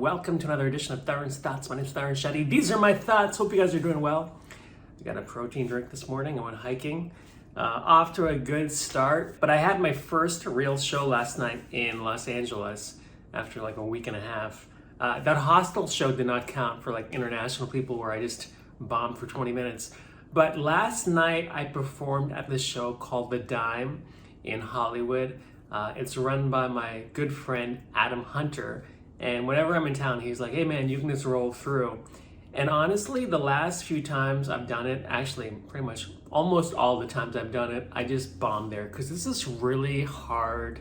welcome to another edition of Tarun's Thoughts. My name is Tarun Shetty. These are my thoughts. Hope you guys are doing well. I got a protein drink this morning. I went hiking. Off to a good start. But I had my first real show last night in Los Angeles after like a week and a half. That hostel show did not count for like international people where I just bombed for 20 minutes. But last night I performed at this show called The Dime in Hollywood. It's run by my good friend Adam Hunter, and whenever I'm in town he's like, hey man, you can just roll through. And honestly, the last few times I've done it, actually pretty much almost all the times I've done it, I just bombed there because this is really hard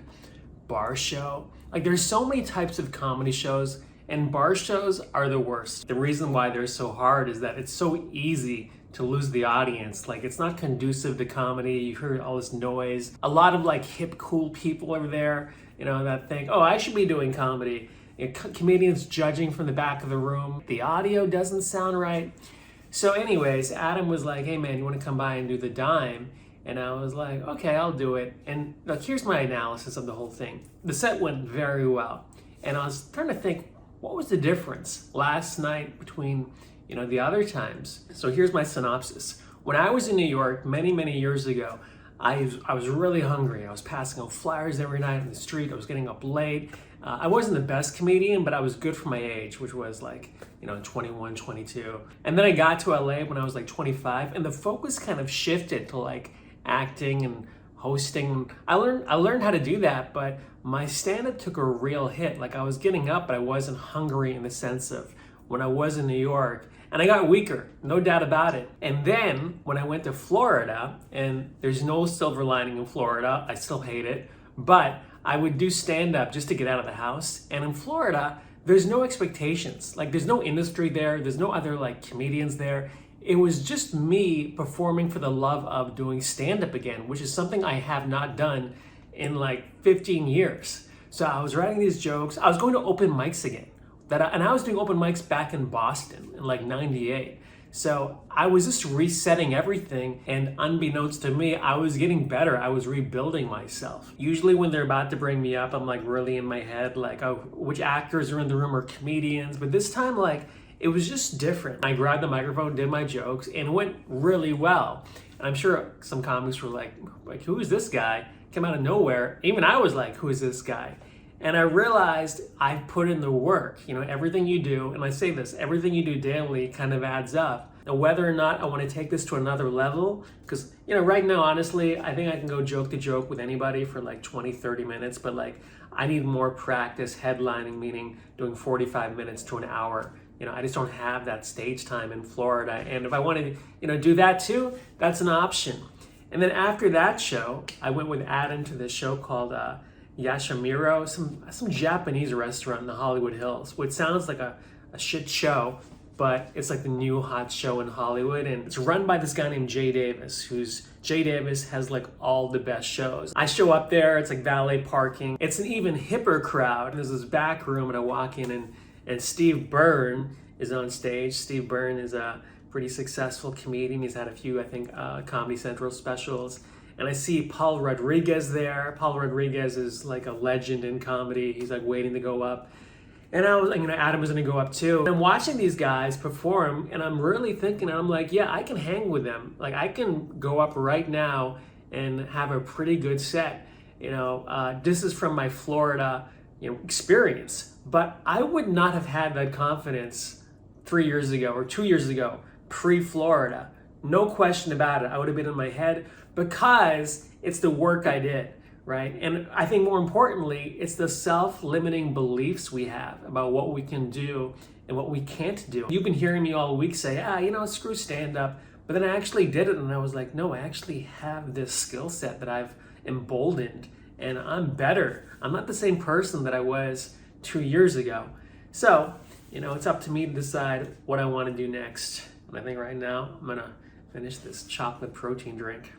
bar show. Like there's so many types of comedy shows and bar shows are the worst. The reason why they're so hard is that it's so easy to lose the audience. Like it's not conducive to comedy. You hear all this noise. A lot of like hip, cool people over there, that think, oh, I should be doing comedy. Comedians judging from the back of the room. The audio doesn't sound right. So anyways, Adam was like, hey man, you want to come by and do The Dime? And I was like, okay, I'll do it. And look, here's my analysis of the whole thing. The set went very well. And I was trying to think, what was the difference last night between the other times? So here's my synopsis. When I was in New York many, many years ago, I was really hungry. I was passing out flyers every night on the street. I was getting up late. I wasn't the best comedian, but I was good for my age, which was like, 21, 22. And then I got to LA when I was like 25, and the focus kind of shifted to like acting and hosting. I learned how to do that, but my stand-up took a real hit. Like I was getting up, but I wasn't hungry in the sense of when I was in New York. And I got weaker, no doubt about it. And then when I went to Florida, and there's no silver lining in Florida, I still hate it, but I would do stand-up just to get out of the house. And in Florida, there's no expectations. Like there's no industry there, there's no other like comedians there. It was just me performing for the love of doing stand-up again, which is something I have not done in like 15 years. So I was writing these jokes. I was going to open mics again. And I was doing open mics back in Boston in like 98. So I was just resetting everything, and unbeknownst to me, I was getting better. I was rebuilding myself. Usually when they're about to bring me up, I'm like really in my head, like, oh, which actors are in the room are comedians. But this time, like, it was just different. I grabbed the microphone, did my jokes, and it went really well. And I'm sure some comics were like, who is this guy? Came out of nowhere. Even I was like, who is this guy? And I realized I put in the work. Everything you do, and I say this, everything you do daily kind of adds up. And whether or not I want to take this to another level, because, right now, honestly, I think I can go joke to joke with anybody for like 20, 30 minutes, but like I need more practice headlining, meaning doing 45 minutes to an hour. I just don't have that stage time in Florida. And if I wanted to, do that too, that's an option. And then after that show, I went with Adam to this show called Yashamiro, some Japanese restaurant in the Hollywood Hills, which sounds like a shit show, but it's like the new hot show in Hollywood, and it's run by this guy named Jay Davis, Jay Davis has like all the best shows. I show up there, it's like valet parking. It's an even hipper crowd. There's this back room, and I walk in, and Steve Byrne is on stage. Steve Byrne is a pretty successful comedian. He's had a few, I think, Comedy Central specials. And I see Paul Rodriguez there. Paul Rodriguez is like a legend in comedy. He's like waiting to go up. And I was, Adam was gonna go up too. And I'm watching these guys perform, and I'm really thinking, I'm like, yeah, I can hang with them. Like I can go up right now and have a pretty good set. This is from my Florida, experience. But I would not have had that confidence 3 years ago or 2 years ago, pre-Florida. No question about it. I would have been in my head because it's the work I did, right? And I think more importantly, it's the self-limiting beliefs we have about what we can do and what we can't do. You've been hearing me all week say, screw stand-up. But then I actually did it, and I was like, no, I actually have this skill set that I've emboldened, and I'm better. I'm not the same person that I was 2 years ago. So, it's up to me to decide what I want to do next. And I think right now I'm gonna finish this chocolate protein drink.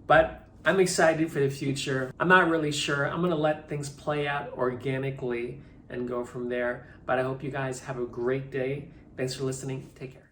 But I'm excited for the future. I'm not really sure. I'm gonna let things play out organically and go from there. But I hope you guys have a great day. Thanks for listening. Take care.